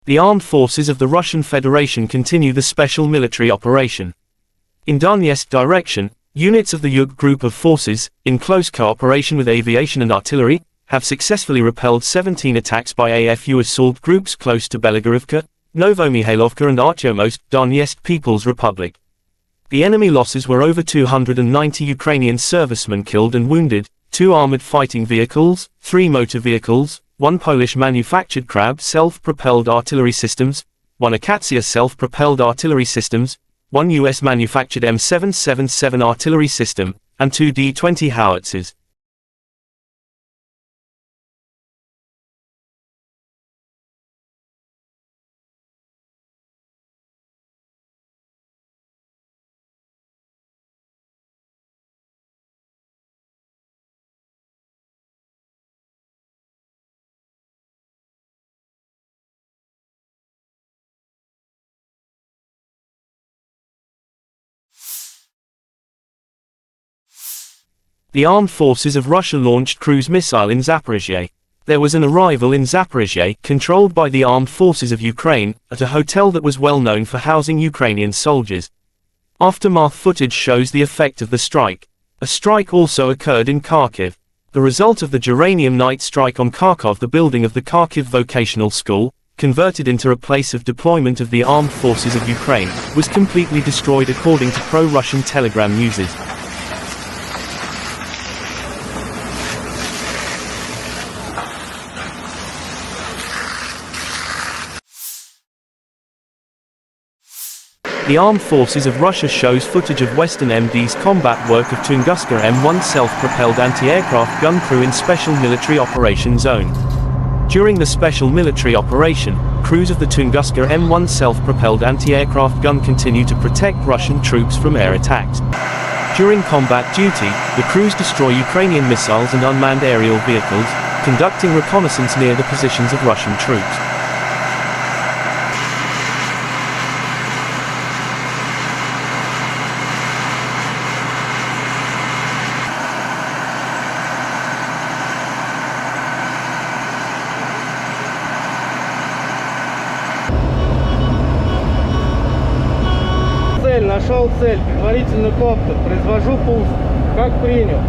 The armed forces of the Russian Federation continue the special military operation. In Donetsk direction, units of the Yug group of forces, in close cooperation with aviation and artillery, have successfully repelled 17 attacks by AFU assault groups close to Belogorivka, Novomihailovka and Artyomsk, Donetsk People's Republic. The enemy losses were over 290 Ukrainian servicemen killed and wounded, 2 armored fighting vehicles, 3 motor vehicles, 1 Polish-manufactured Krab self-propelled artillery systems, 1 Akatsiya self-propelled artillery systems, 1 US-manufactured M777 artillery system, and 2 D-20 howitzers. The armed forces of Russia launched cruise missile in Zaporozhye. There was an arrival in Zaporozhye, controlled by the armed forces of Ukraine, at a hotel that was well known for housing Ukrainian soldiers. Aftermath footage shows the effect of the strike. A strike also occurred in Kharkiv. The result of the geranium night strike on Kharkov, the building of the Kharkiv Vocational School, converted into a place of deployment of the armed forces of Ukraine, was completely destroyed according to pro-Russian Telegram users. The armed forces of Russia shows footage of Western MD's combat work of Tunguska M-1 self-propelled anti-aircraft gun crew in Special Military Operation Zone. During the Special Military Operation, crews of the Tunguska M-1 self-propelled anti-aircraft gun continue to protect Russian troops from air attacks. During combat duty, the crews destroy Ukrainian missiles and unmanned aerial vehicles, conducting reconnaissance near the positions of Russian troops. Нашел цель, предварительный коптер, произвожу пуск. Как принял?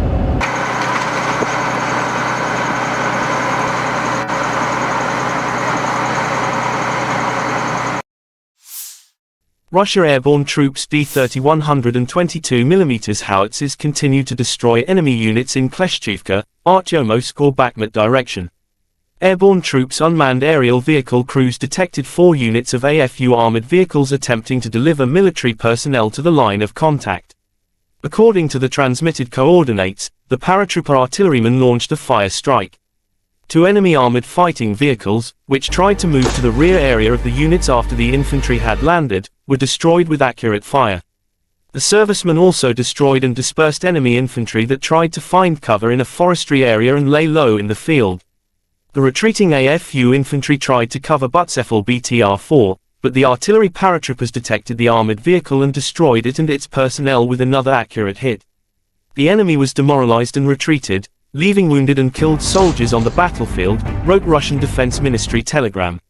Russia airborne troops D-30-122mm howitzers continue to destroy enemy units in Kleshchivka, Artyomsk or Bakhmut direction. Airborne troops unmanned aerial vehicle crews detected 4 units of AFU armored vehicles attempting to deliver military personnel to the line of contact. According to the transmitted coordinates, the paratrooper artillerymen launched a fire strike. 2 enemy armored fighting vehicles, which tried to move to the rear area of the units after the infantry had landed, were destroyed with accurate fire. The servicemen also destroyed and dispersed enemy infantry that tried to find cover in a forestry area and lay low in the field. The retreating AFU infantry tried to cover Butsefel BTR-4, but the artillery paratroopers detected the armored vehicle and destroyed it and its personnel with another accurate hit. The enemy was demoralized and retreated, leaving wounded and killed soldiers on the battlefield, wrote Russian Defense Ministry telegram.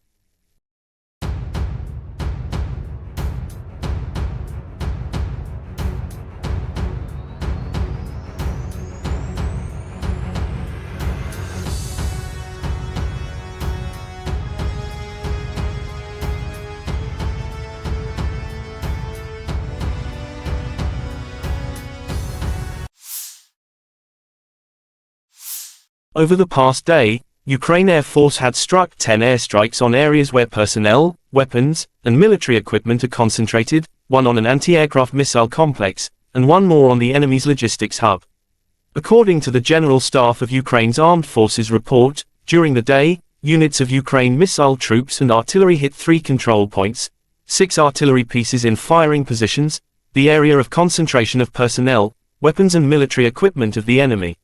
Over the past day, Ukraine Air Force had struck 10 airstrikes on areas where personnel, weapons, and military equipment are concentrated, 1 on an anti-aircraft missile complex, and 1 more on the enemy's logistics hub. According to the General Staff of Ukraine's Armed Forces report, during the day, units of Ukraine missile troops and artillery hit 3 control points, 6 artillery pieces in firing positions, the area of concentration of personnel, weapons and military equipment of the enemy,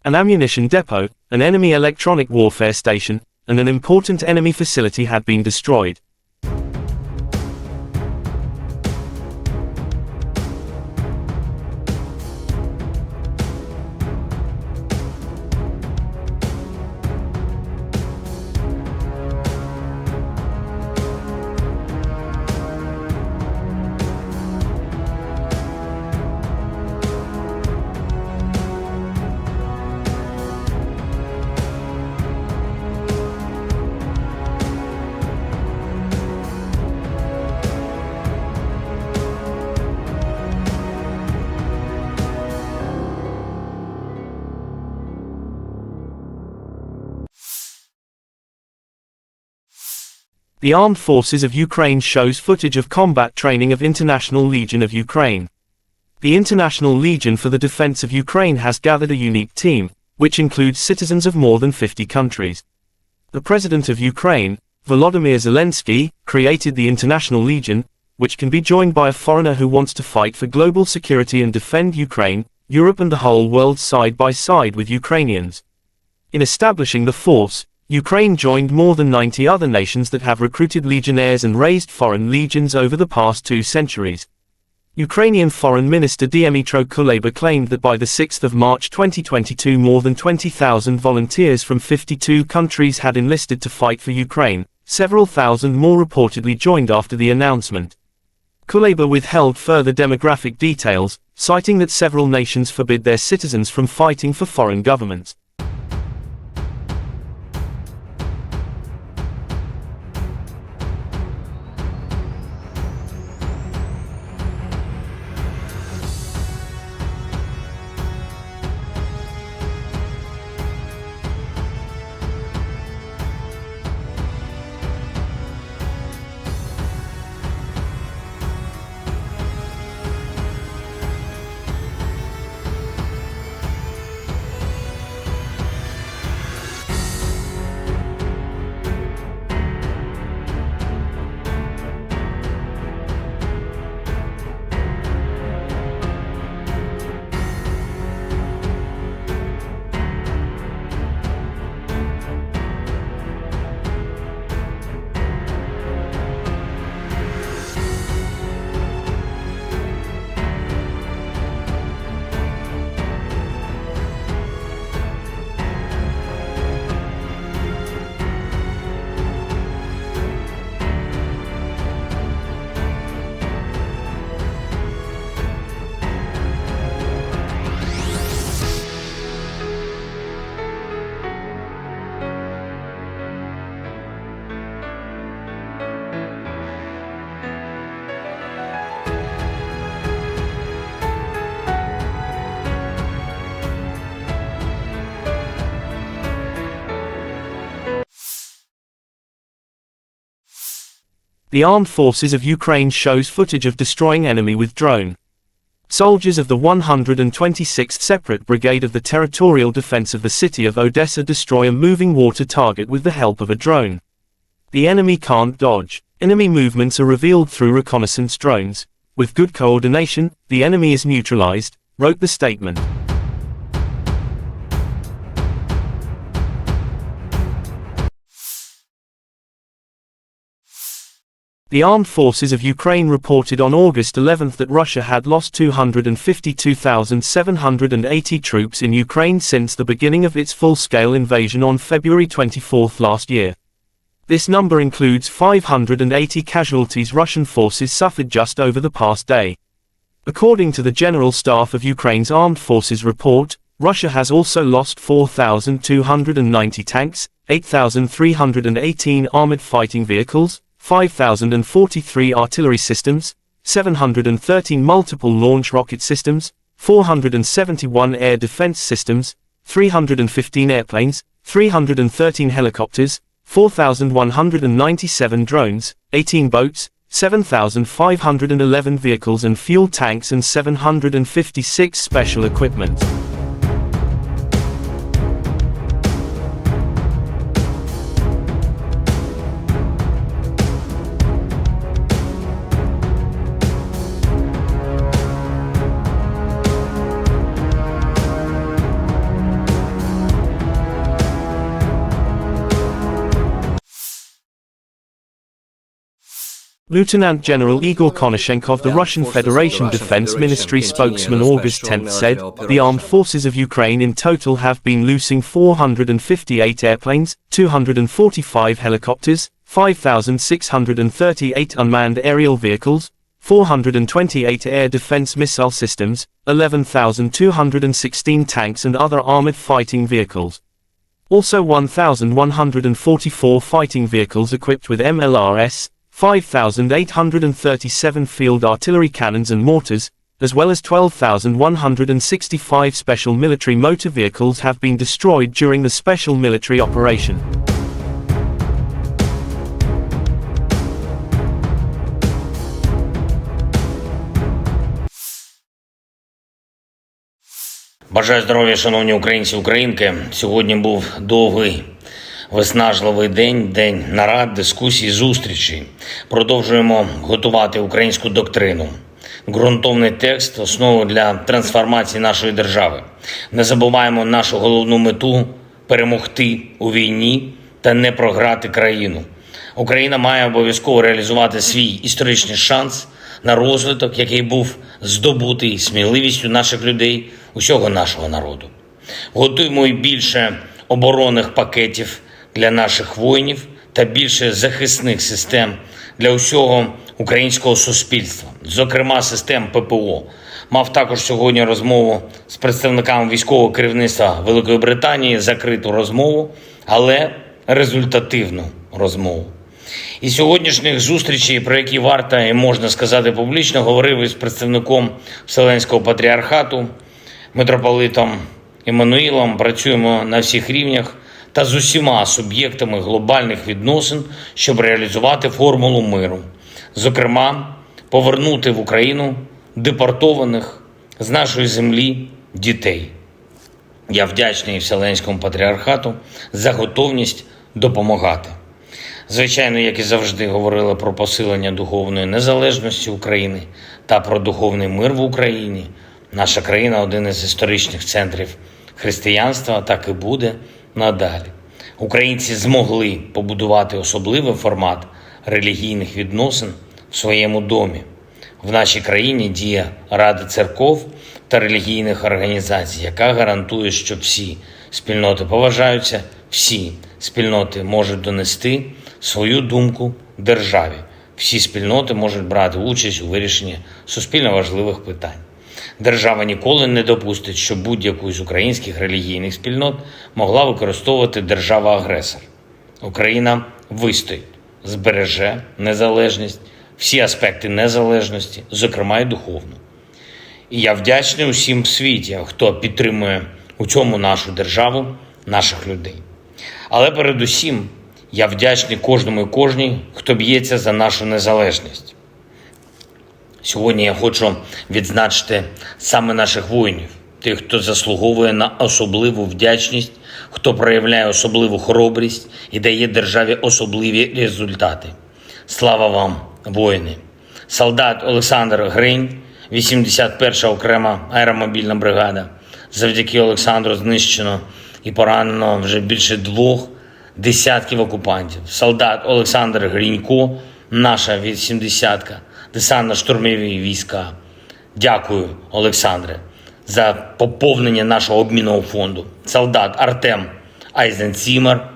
an ammunition depot, an enemy electronic warfare station, and an important enemy facility had been destroyed. The Armed Forces of Ukraine shows footage of combat training of International Legion of Ukraine. The International Legion for the Defense of Ukraine has gathered a unique team, which includes citizens of more than 50 countries. The President of Ukraine, Volodymyr Zelenskyy, created the International Legion, which can be joined by a foreigner who wants to fight for global security and defend Ukraine, Europe and the whole world side by side with Ukrainians. In establishing the force, Ukraine joined more than 90 other nations that have recruited legionnaires and raised foreign legions over the past 2 centuries. Ukrainian Foreign Minister Dmytro Kuleba claimed that by the 6th of March 2022 more than 20,000 volunteers from 52 countries had enlisted to fight for Ukraine. Several thousand more reportedly joined after the announcement. Kuleba withheld further demographic details, citing that several nations forbid their citizens from fighting for foreign governments. The Armed Forces of Ukraine shows footage of destroying enemy with drone. Soldiers of the 126th Separate Brigade of the Territorial Defense of the city of Odessa destroy a moving water target with the help of a drone. The enemy can't dodge. Enemy movements are revealed through reconnaissance drones. With good coordination, the enemy is neutralized, wrote the statement. The Armed Forces of Ukraine reported on August 11 that Russia had lost 252,780 troops in Ukraine since the beginning of its full-scale invasion on February 24 last year. This number includes 580 casualties Russian forces suffered just over the past day. According to the General Staff of Ukraine's Armed Forces report, Russia has also lost 4,290 tanks, 8,318 armored fighting vehicles, 5,043 artillery systems, 713 multiple launch rocket systems, 471 air defense systems, 315 airplanes, 313 helicopters, 4,197 drones, 18 boats, 7,511 vehicles and fuel tanks and 756 special equipment. Lieutenant General Igor Konashenkov, the Russian Federation Defense Ministry spokesman, August 10 said, the armed forces of Ukraine in total have been losing 458 airplanes, 245 helicopters, 5,638 unmanned aerial vehicles, 428 air defense missile systems, 11,216 tanks and other armored fighting vehicles. Also 1,144 fighting vehicles equipped with MLRS, 5,837 field artillery cannons and mortars, as well as 12,165 special military motor vehicles have been destroyed during the special military operation. Бажаю здоров'я, шановні українці і українки. Сьогодні був довгий, виснажливий день нарад, дискусій, зустрічей. Продовжуємо готувати українську доктрину. Ґрунтовний текст – основу для трансформації нашої держави. Не забуваємо нашу головну мету – перемогти у війні та не програти країну. Україна має обов'язково реалізувати свій історичний шанс на розвиток, який був здобутий сміливістю наших людей, усього нашого народу. Готуємо і більше оборонних пакетів для наших воїнів та більше захисних систем для усього українського суспільства, зокрема систем ППО. Мав також сьогодні розмову з представниками військового керівництва Великої Британії, закриту розмову, але результативну розмову. І сьогоднішніх зустрічей, про які варто і можна сказати публічно, говорив із представником Вселенського патріархату, митрополитом Іммануїлом. Працюємо на всіх рівнях та з усіма суб'єктами глобальних відносин, щоб реалізувати формулу миру. Зокрема, повернути в Україну депортованих з нашої землі дітей. Я вдячний Вселенському патріархату за готовність допомагати. Звичайно, як і завжди, говорили про посилення духовної незалежності України та про духовний мир в Україні. Наша країна – один із історичних центрів християнства, так і буде надалі. Українці змогли побудувати особливий формат релігійних відносин в своєму домі. В нашій країні діє Рада церков та релігійних організацій, яка гарантує, що всі спільноти поважаються, всі спільноти можуть донести свою думку державі. Всі спільноти можуть брати участь у вирішенні суспільно важливих питань. Держава ніколи не допустить, щоб будь-яку з українських релігійних спільнот могла використовувати держава-агресор. Україна вистоїть, збереже незалежність, всі аспекти незалежності, зокрема і духовну. І я вдячний усім в світі, хто підтримує у цьому нашу державу, наших людей. Але передусім я вдячний кожному і кожній, хто б'ється за нашу незалежність. Сьогодні я хочу відзначити саме наших воїнів, тих, хто заслуговує на особливу вдячність, хто проявляє особливу хоробрість і дає державі особливі результати. Слава вам, воїни! Солдат Олександр Гринь, 81-ша окрема аеромобільна бригада. Завдяки Олександру знищено і поранено вже більше 2 десятків окупантів. Солдат Олександр Гринько, наша 80-ка, десантно-штурмові війська. Дякую, Олександре, за поповнення нашого обмінного фонду. Солдат Артем Айзенцімер,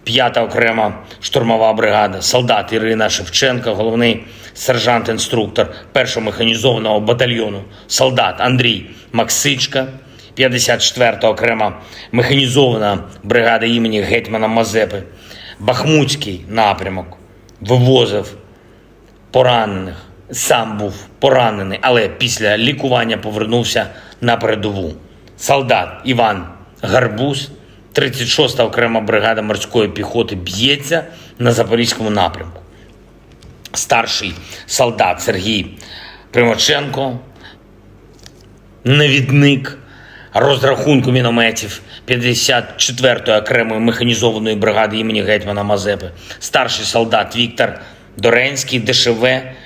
5-та окрема штурмова бригада. Солдат Ірина Шевченко, головний сержант-інструктор 1-го механізованого батальйону. Солдат Андрій Максичка, 54-та окрема механізована бригада імені гетьмана Мазепи. Бахмутський напрямок вивозив поранених. Сам був поранений, але після лікування повернувся на передову. Солдат Іван Гарбуз, 36-та окрема бригада морської піхоти, б'ється на Запорізькому напрямку. Старший солдат Сергій Примаченко, навідник розрахунку мінометів 54-ї окремої механізованої бригади імені гетьмана Мазепи. Старший солдат Віктор Доренський, ДШВ,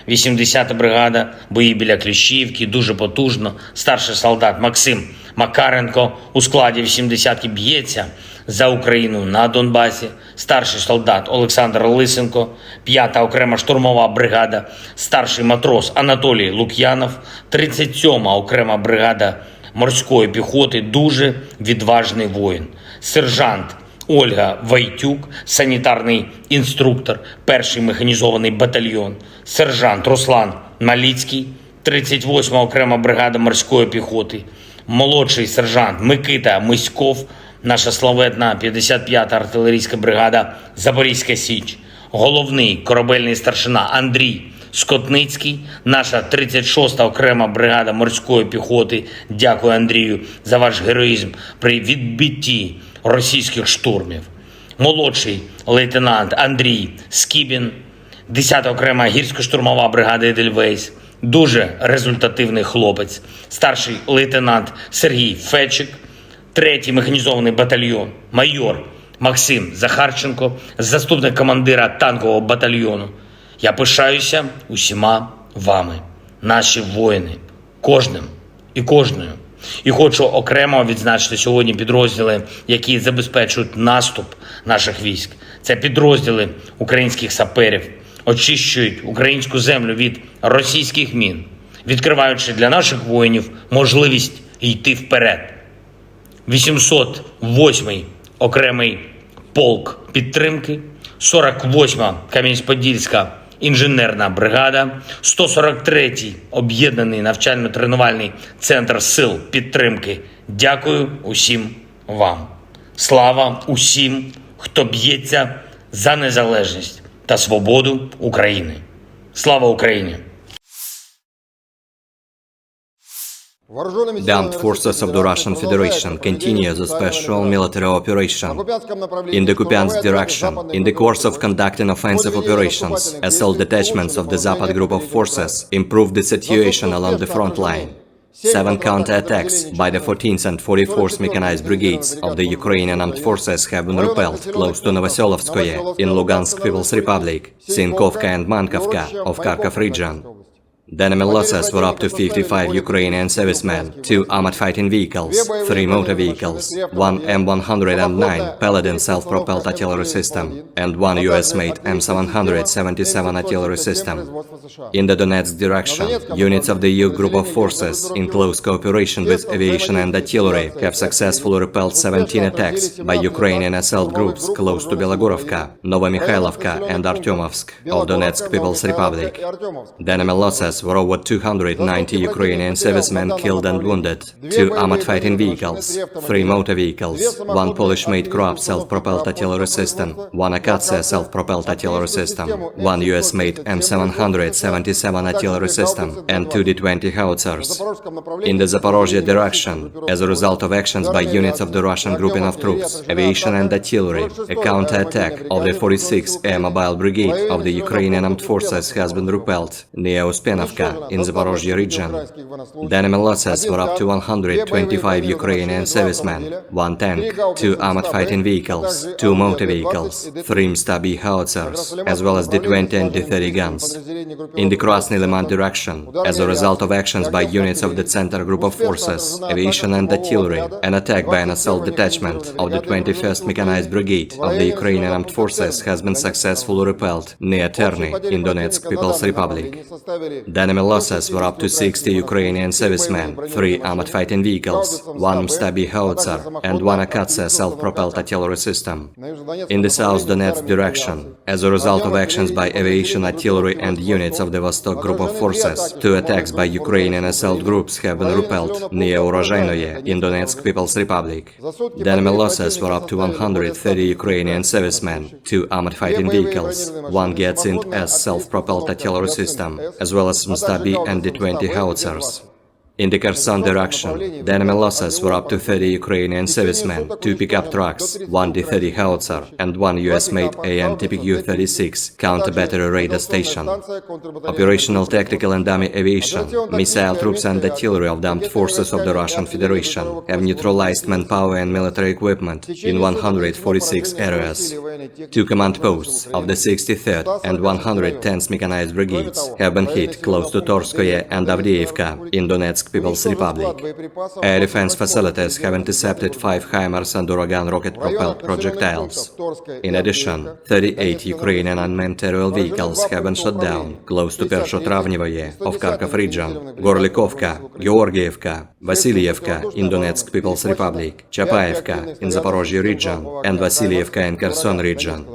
80-та бригада, бої біля Кліщівки, дуже потужно. Старший солдат Максим Макаренко у складі 80-ки б'ється за Україну на Донбасі. Старший солдат Олександр Лисенко, 5-та окрема штурмова бригада. Старший матрос Анатолій Лук'янов, 37-ма окрема бригада морської піхоти, дуже відважний воїн. Сержант Ольга Вайтюк, санітарний інструктор, 1-й механізований батальйон. Сержант Руслан Маліцький, 38-ма окрема бригада морської піхоти. Молодший сержант Микита Миськов, наша славетна 55-та артилерійська бригада Запорізька Січ. Головний корабельний старшина Андрій Скотницький, наша 36-та окрема бригада морської піхоти. Дякую, Андрію, за ваш героїзм при відбитті російських штурмів. Молодший лейтенант Андрій Скібін, 10-та окрема гірсько-штурмова бригада Едельвейс. дуже результативний хлопець, старший лейтенант Сергій Фечик, 3-й механізований батальйон, майор Максим Захарченко, заступник командира танкового батальйону. Я пишаюся усіма вами, наші воїни, кожним і кожною. І хочу окремо відзначити сьогодні підрозділи, які забезпечують наступ наших військ. Це підрозділи українських саперів, очищують українську землю від російських мін, відкриваючи для наших воїнів можливість йти вперед. 808-й окремий полк підтримки, 48-ма Кам'янець-Подільська інженерна бригада, 143-й об'єднаний навчально-тренувальний центр сил підтримки. Дякую усім вам. Слава усім, хто б'ється за незалежність та свободу України. Слава Україні! The armed forces of the Russian Federation continue the special military operation in the Kupiansk direction. In the course of conducting offensive operations, assault detachments of the Zapad group of forces improved the situation along the front line. 7 counterattacks by the 14th and 44th Mechanized Brigades of the Ukrainian Armed Forces have been repelled close to Novoselovskoye in Lugansk People's Republic, Sinkovka and Mankovka of Kharkov region. The enemy losses were up to 55 Ukrainian servicemen, 2 armored fighting vehicles, 3 motor vehicles, 1 M-109 Paladin self-propelled artillery system, and 1 US-made M-777 artillery system. In the Donetsk direction, units of the Yug group of forces, in close cooperation with aviation and artillery, have successfully repelled 17 attacks by Ukrainian assault groups close to Belogorovka, Novomikhailivka and Artyomovsk of Donetsk People's Republic. The enemy losses were over 290 Ukrainian servicemen killed and wounded, 2 armored fighting vehicles, 3 motor vehicles, 1 Polish-made Krupp self-propelled artillery system, 1 Akatsiya self-propelled artillery system, 1 US-made M777 artillery system, and 2 D-20 howitzers. In the Zaporozhye direction, as a result of actions by units of the Russian grouping of troops, aviation and artillery, a counter-attack of the 46th Air Mobile Brigade of the Ukrainian Armed Forces has been repelled near Uspenovka in Zaporozhye region. The enemy losses were up to 125 Ukrainian servicemen, 1 tank, 2 armored fighting vehicles, 2 motor vehicles, 3 Msta-B howitzers, as well as D-20 and D-30 guns. In the Krasny Liman direction, as a result of actions by units of the Center Group of Forces, aviation and artillery, an attack by an assault detachment of the 21st Mechanized Brigade of the Ukrainian Armed Forces has been successfully repelled near Terny in Donetsk People's Republic. The enemy losses were up to 60 Ukrainian servicemen, 3 armored fighting vehicles, 1 Msta-B howitzer, and 1 Akatsiya self-propelled artillery system. In the South Donetsk direction, as a result of actions by aviation, artillery, and units of the Vostok Group of Forces, 2 attacks by Ukrainian assault groups have been repelled near Urozhainoye in Donetsk People's Republic. The enemy losses were up to 130 Ukrainian servicemen, 2 armored fighting vehicles, 1 Gyatsynt S self-propelled artillery system, as well as Msta-B and D-20 howitzers. In the Kherson direction, the enemy losses were up to 30 Ukrainian servicemen, 2 pickup trucks, 1 D-30 howitzer, and 1 US-made AN-TPQ-36 counter-battery radar station. Operational, tactical and dummy aviation, missile troops and artillery of the armed forces of the Russian Federation have neutralized manpower and military equipment in 146 areas. 2 command posts of the 63rd and 110th Mechanized Brigades have been hit close to Torskoye and Avdiivka in Donetsk People's Republic. Air defense facilities have intercepted 5 HIMARS and Uragan rocket-propelled projectiles. In addition, 38 Ukrainian unmanned aerial vehicles have been shot down close to Pershotravnevoye of Kharkov region, Gorlikovka, Georgievka, Vasilievka in Donetsk People's Republic, Chapaevka in Zaporozhye region, and Vasilievka in Kherson region.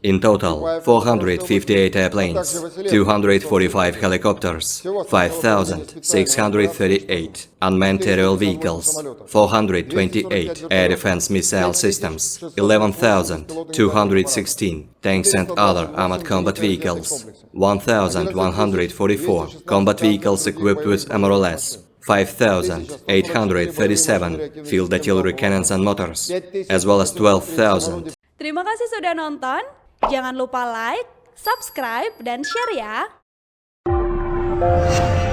In total, 458 airplanes, 245 helicopters, 5,638 unmanned aerial vehicles, 428 air defense missile systems, 11,216 tanks and other armored combat vehicles, 1,144 combat vehicles equipped with MRLS, 5,837 field artillery cannons and motors, as well as 12,000. Terima kasih sudah nonton. Jangan lupa like, subscribe, dan share ya! Принял.